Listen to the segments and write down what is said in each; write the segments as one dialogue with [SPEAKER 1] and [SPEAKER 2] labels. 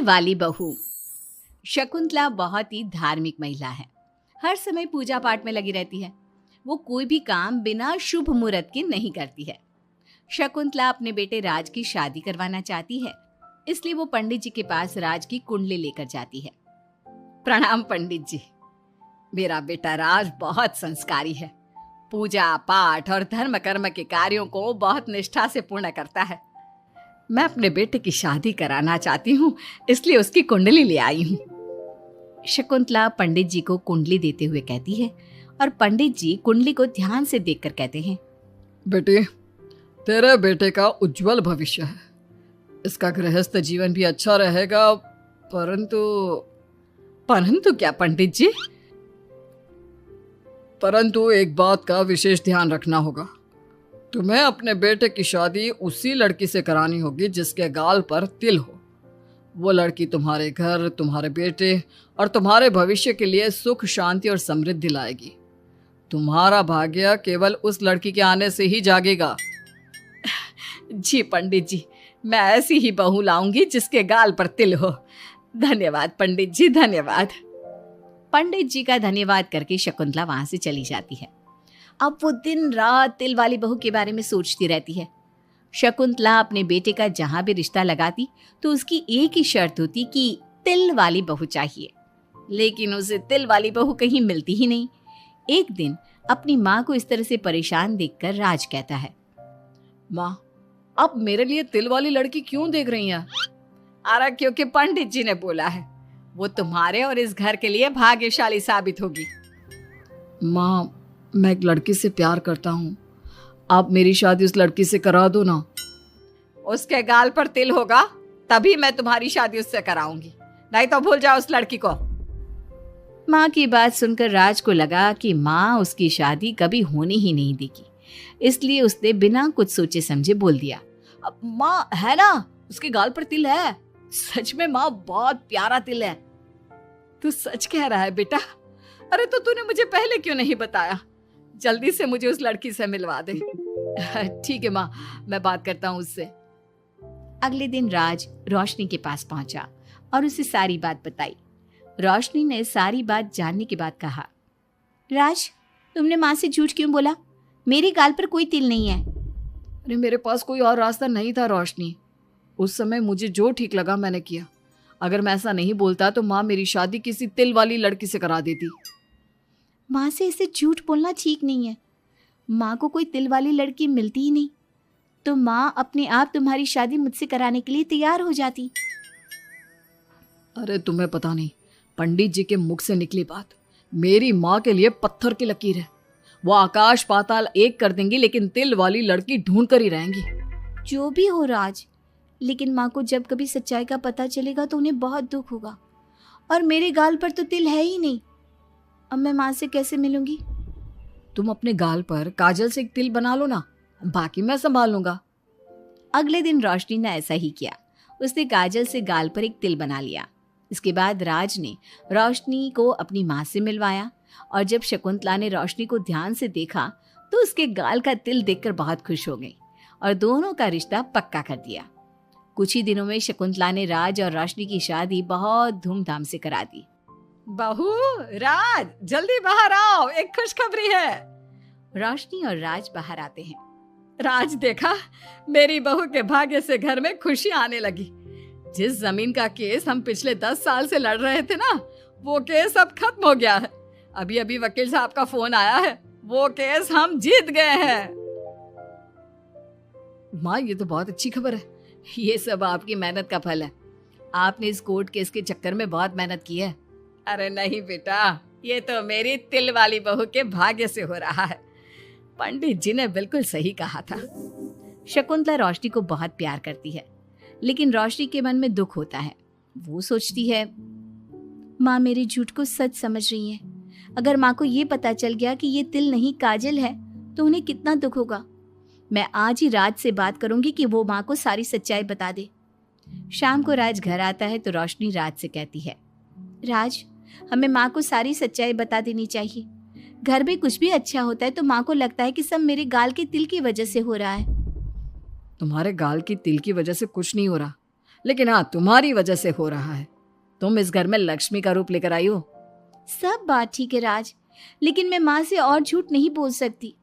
[SPEAKER 1] वाली बहू। शकुंतला बहुत ही धार्मिक महिला है। हर समय पूजा पाठ में लगी रहती है। वो कोई भी काम बिना शुभ मुहूर्त के नहीं करती है। शकुंतला अपने बेटे राज की शादी करवाना चाहती है, इसलिए वो पंडित जी के पास राज की कुंडली लेकर जाती है। प्रणाम पंडित जी, मेरा बेटा राज बहुत संस्कारी है। पूजा पाठ और धर्म कर्म के कार्यों को बहुत निष्ठा से पूर्ण करता है। मैं अपने बेटे की शादी कराना चाहती हूँ, इसलिए उसकी कुंडली ले आई हूँ। शकुंतला पंडित जी को कुंडली देते हुए कहती है और पंडित जी कुंडली को ध्यान से देखकर कहते हैं,
[SPEAKER 2] बेटे, तेरे बेटे का उज्जवल भविष्य है। इसका गृहस्थ जीवन भी अच्छा रहेगा,
[SPEAKER 1] परंतु क्या पंडित जी?
[SPEAKER 2] परंतु एक बात का विशेष ध्यान रखना होगा। तुम्हें अपने बेटे की शादी उसी लड़की से करानी होगी जिसके गाल पर तिल हो। वो लड़की तुम्हारे घर, तुम्हारे बेटे और तुम्हारे भविष्य के लिए सुख, शांति और समृद्धि लाएगी। तुम्हारा भाग्य केवल उस लड़की के आने से ही जागेगा।
[SPEAKER 1] जी पंडित जी, मैं ऐसी ही बहू लाऊंगी जिसके गाल पर तिल हो। धन्यवाद पंडित जी, धन्यवाद। पंडित जी का धन्यवाद करके शकुंतला वहां से चली जाती है। अब वो दिन रात तिल वाली बहू के बारे में सोचती रहती है। शकुंतला अपने बेटे का जहां भी रिश्ता लगाती तो उसकी एक ही शर्त होती कि तिल वाली बहू चाहिए, लेकिन उसे तिल वाली बहू कहीं मिलती ही नहीं। एक दिन अपनी माँ को इस तरह से परेशान देखकर राज कहता है,
[SPEAKER 2] माँ, आप मेरे लिए तिल वाली लड़की क्यों देख रही हैं?
[SPEAKER 1] अरे क्योंकि पंडित जी ने बोला है, वो तुम्हारे और इस घर के लिए भाग्यशाली साबित होगी।
[SPEAKER 2] माँ, मैं एक लड़की से प्यार करता हूँ। आप मेरी शादी उस लड़की से करा दो ना।
[SPEAKER 1] उसके गाल पर तिल होगा तभी मैं तुम्हारी शादी उससे कराऊंगी, नहीं तो भूल जाओ उस लड़की को। माँ की बात सुनकर राज को लगा कि माँ उसकी शादी कभी होने ही नहीं देगी, इसलिए उसने बिना कुछ सोचे समझे बोल दिया, अब माँ है ना, उसके गाल पर तिल है। सच में माँ, बहुत प्यारा तिल है। तू सच कह रहा है बेटा? अरे तो तूने मुझे पहले क्यों नहीं बताया? जल्दी से मुझे उस लड़की से मिलवा दे। ठीक है माँ, मैं बात करता हूँ उससे। अगले दिन राज रोशनी के पास पहुंचा और उसे सारी बात बताई। रोशनी ने सारी बात जानने के बाद कहा, राज, तुमने माँ से झूठ क्यों बोला? मेरे गाल पर कोई तिल नहीं है।
[SPEAKER 2] अरे मेरे पास कोई और रास्ता नहीं था रोशनी। उस समय मुझे जो ठीक लगा मैंने किया। अगर मैं ऐसा नहीं बोलता तो माँ मेरी शादी किसी तिल वाली लड़की से करा देती।
[SPEAKER 1] माँ से इसे झूठ बोलना ठीक नहीं है। माँ को कोई तिल वाली लड़की मिलती ही नहीं, तो माँ अपने आप तुम्हारी शादी मुझसे कराने के लिए तैयार हो जाती।
[SPEAKER 2] अरे तुम्हें पता नहीं, पंडित जी के मुख से निकली बात मेरी माँ के लिए पत्थर की लकीर है। वो आकाश पाताल एक कर देंगी, लेकिन तिल वाली लड़की ढूंढ कर ही रहेंगी।
[SPEAKER 1] जो भी हो राज, लेकिन माँ को जब कभी सच्चाई का पता चलेगा तो उन्हें बहुत दुख होगा। और मेरे गाल पर तो तिल है ही नहीं, अब मैं माँ से कैसे मिलूंगी?
[SPEAKER 2] तुम अपने गाल पर काजल से एक तिल बना लो ना, बाकी मैं संभाल लूंगा।
[SPEAKER 1] अगले दिन रोशनी ने ऐसा ही किया। उसने काजल से गाल पर एक तिल बना लिया। इसके बाद राज ने रोशनी को अपनी माँ से मिलवाया, और जब शकुंतला ने रोशनी को ध्यान से देखा तो उसके गाल का तिल देखकर बहुत खुश हो गई और दोनों का रिश्ता पक्का कर दिया। कुछ ही दिनों में शकुंतला ने राज और रोशनी की शादी बहुत धूमधाम से करा दी। बहू, राज, जल्दी बाहर आओ, एक खुशखबरी है। रोशनी और राज बाहर आते हैं। राज, देखा, मेरी बहू के भाग्य से घर में खुशी आने लगी। जिस जमीन का केस हम पिछले 10 साल से लड़ रहे थे ना, वो केस अब खत्म हो गया है। अभी अभी वकील साहब का फोन आया है, वो केस हम जीत गए हैं।
[SPEAKER 2] माँ, ये तो बहुत अच्छी खबर है।
[SPEAKER 1] ये सब आपकी मेहनत का फल है। आपने इस कोर्ट केस के चक्कर में बहुत मेहनत की है। अरे नहीं बेटा, ये तो मेरी तिल वाली बहू के भाग्य से हो रहा है। पंडित जी ने बिल्कुल सही कहा था। शकुंतला रोशनी को बहुत प्यार करती है, लेकिन रोशनी के मन में दुख होता है। वो सोचती है, माँ मेरे झूठ को सच समझ रही है। अगर माँ को ये पता चल गया कि ये तिल नहीं काजल है तो उन्हें कितना दुख होगा। मैं आज ही राज से बात करूंगी कि वो माँ को सारी सच्चाई बता दे। शाम को राज घर आता है तो रोशनी राज से कहती है, राज, हमें माँ को सारी सच्चाई बता देनी चाहिए। घर में कुछ भी अच्छा होता है तो माँ को लगता है कि सब मेरे गाल के तिल की वजह से हो रहा है।
[SPEAKER 2] तुम्हारे गाल की तिल की वजह से कुछ नहीं हो रहा। लेकिन हाँ, तुम्हारी वजह से हो रहा है। तुम इस घर में लक्ष्मी का रूप लेकर आई हो।
[SPEAKER 1] सब बात ठीक है राज, लेकिन मैं माँ से और झूठ नहीं बोल सकती।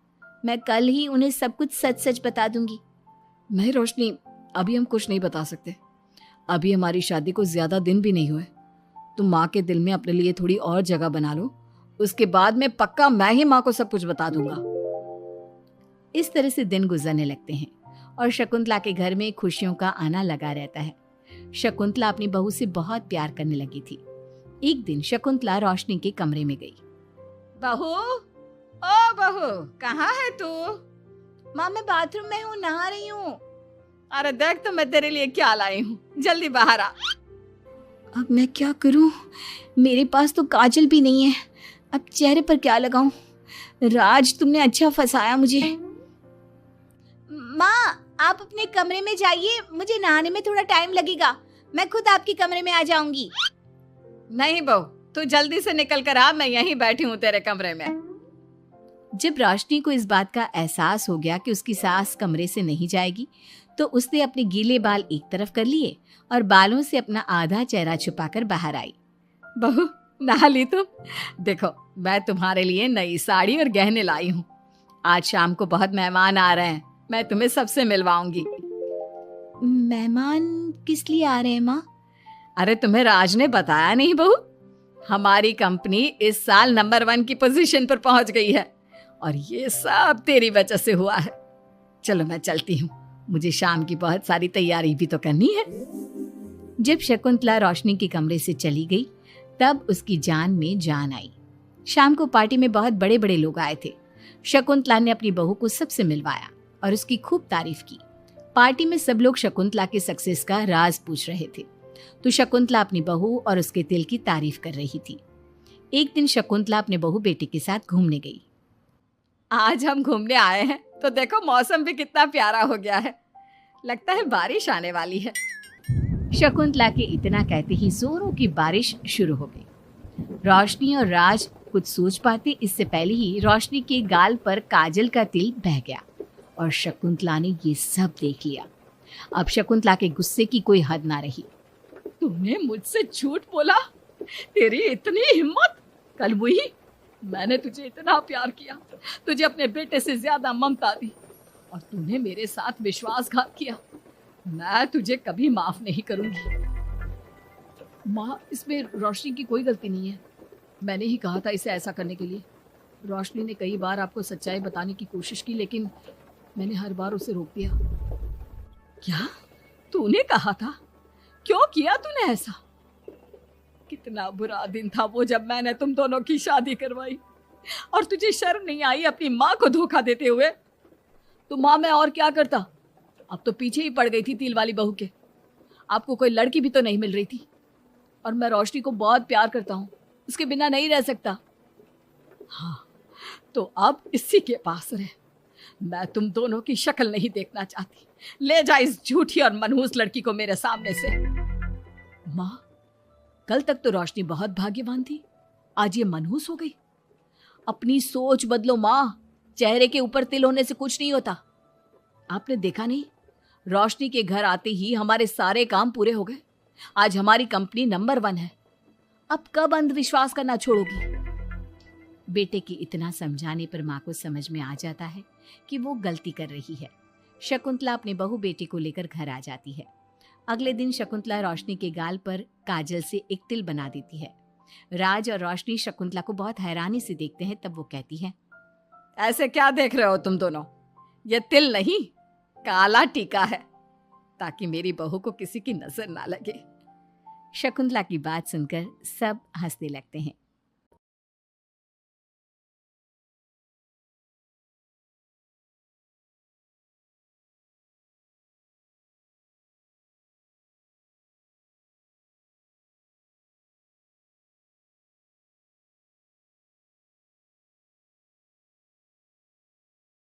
[SPEAKER 1] मैं कल ही उन्हें सब कुछ सच सच बता दूंगी।
[SPEAKER 2] नहीं रोशनी, अभी हम कुछ नहीं बता सकते। अभी हमारी शादी को ज्यादा दिन भी नहीं हुए। तुम माँ के दिल में अपने लिए थोड़ी और जगह बना लो, उसके बाद में पक्का मैं ही माँ को सब कुछ बता दूंगा।
[SPEAKER 1] इस तरह से दिन गुजरने लगते हैं और शकुंतला के घर में खुशियों का आना लगा रहता है। शकुंतला अपनी बहू से बहुत प्यार करने लगी थी। एक दिन शकुंतला रोशनी के कमरे में गई।
[SPEAKER 2] बहू, ओ बहू, कहाँ है तू?
[SPEAKER 1] माँ मैं बाथरूम में हूँ, नहा रही हूँ।
[SPEAKER 2] अरे देख तो मैं तेरे लिए क्या लाई हूँ, जल्दी बाहर आ।
[SPEAKER 1] अब मैं क्या करूँ? मेरे पास तो काजल भी नहीं है, अब चेहरे पर क्या लगाऊं? राज तुमने अच्छा फंसाया मुझे। माँ आप अपने कमरे में जाइए, मुझे नहाने में थोड़ा टाइम लगेगा, मैं खुद आपके कमरे में आ जाऊंगी।
[SPEAKER 2] नहीं बहू, तू जल्दी से निकल कर आ, मैं यहीं बैठी हूँ तेरे कमरे में।
[SPEAKER 1] जब रोशनी को इस बात का एहसास हो गया कि उसकी सास कमरे से नहीं जाएगी, तो उसने अपने गीले बाल एक तरफ कर लिए और बालों से अपना आधा चेहरा छुपाकर बाहर आई।
[SPEAKER 2] बहू, नहा ली तुम? देखो, मैं तुम्हारे लिए नई साड़ी और गहने लाई हूँ। आज शाम को बहुत मेहमान आ रहे हैं, मैं तुम्हें सबसे मिलवाऊंगी।
[SPEAKER 1] मेहमान किस लिए आ रहे हैं माँ?
[SPEAKER 2] अरे तुम्हें राज ने बताया नहीं बहू? हमारी कंपनी इस साल नंबर 1 की पोजीशन पर पहुंच गई है और ये सब तेरी वजह से हुआ है। चलो मैं चलती हूँ, मुझे शाम की बहुत सारी तैयारी भी तो करनी है।
[SPEAKER 1] जब शकुंतला रोशनी के कमरे से चली गई, तब उसकी जान में जान आई। शाम को पार्टी में बहुत बड़े बड़े लोग आए थे। शकुंतला ने अपनी बहू को सबसे मिलवाया और उसकी खूब तारीफ की। पार्टी में सब लोग शकुंतला के सक्सेस का राज पूछ रहे थे, तो शकुंतला अपनी बहू और उसके दिल की तारीफ कर रही थी। एक दिन शकुंतला अपने बहू बेटे के साथ घूमने गई।
[SPEAKER 2] आज हम घूमने आए हैं तो देखो मौसम भी कितना प्यारा हो गया है, लगता है बारिश आने वाली है।
[SPEAKER 1] शकुंतला के इतना कहते ही जोरों की बारिश शुरू हो गई। रोशनी और राज कुछ सोच पाते इससे पहले ही रोशनी के गाल पर काजल का तिल बह गया और शकुंतला ने ये सब देख लिया। अब शकुंतला के गुस्से की कोई हद ना रही।
[SPEAKER 2] तूने मुझसे झूठ बोला? तेरी इतनी हिम्मत? कल वही मैंने तुझे इतना प्यार किया, तुझे अपने बेटे से ज्यादा ममता दी और तूने मेरे साथ विश्वासघात किया। मैं तुझे कभी माफ नहीं करूंगी। माँ, इसमें रोशनी की कोई गलती नहीं है। मैंने ही कहा था इसे ऐसा करने के लिए। रोशनी ने कई बार आपको सच्चाई बताने की कोशिश की, लेकिन मैंने हर बार उसे रोक दिया। क्या तूने कहा था? क्यों किया तूने ऐसा? कितना बुरा दिन था वो जब मैंने तुम दोनों की शादी करवाई और तुझे शर्म नहीं आई अपनी माँ को धोखा देते हुए? तो माँ, मैं और क्या करता? अब तो पीछे ही पड़ गई थी तिल वाली बहू के। आपको कोई लड़की भी तो नहीं मिल रही थी और मैं रोशनी को बहुत प्यार करता हूँ, उसके बिना नहीं रह सकता। हाँ, तो अब इसी के पास रहे। मैं तुम दोनों की शक्ल नहीं देखना चाहती। ले जा इस झूठी और मनहूस लड़की को मेरे सामने से। माँ, कल तक तो रोशनी बहुत भाग्यवान थी, आज ये मनहूस हो गई। अपनी सोच बदलो माँ, चेहरे के ऊपर तिल होने से कुछ नहीं होता। आपने देखा नहीं, रोशनी के घर आते ही हमारे सारे काम पूरे हो गए। आज हमारी कंपनी नंबर 1 है। अब कब अंधविश्वास करना छोड़ोगी? बेटे की इतना समझाने पर माँ को समझ में आ जाता है कि वो गलती कर रही है। शकुंतला अपने बहू बेटे को लेकर घर आ जाती है। अगले दिन शकुंतला रोशनी के गाल पर काजल से एक तिल बना देती है। राज और रोशनी शकुंतला को बहुत हैरानी से देखते हैं। तब वो कहती है, ऐसे क्या देख रहे हो तुम दोनों? ये तिल नहीं, काला टीका है, ताकि मेरी बहू को किसी की नजर ना लगे।
[SPEAKER 1] शकुंतला की बात सुनकर सब हंसने लगते हैं।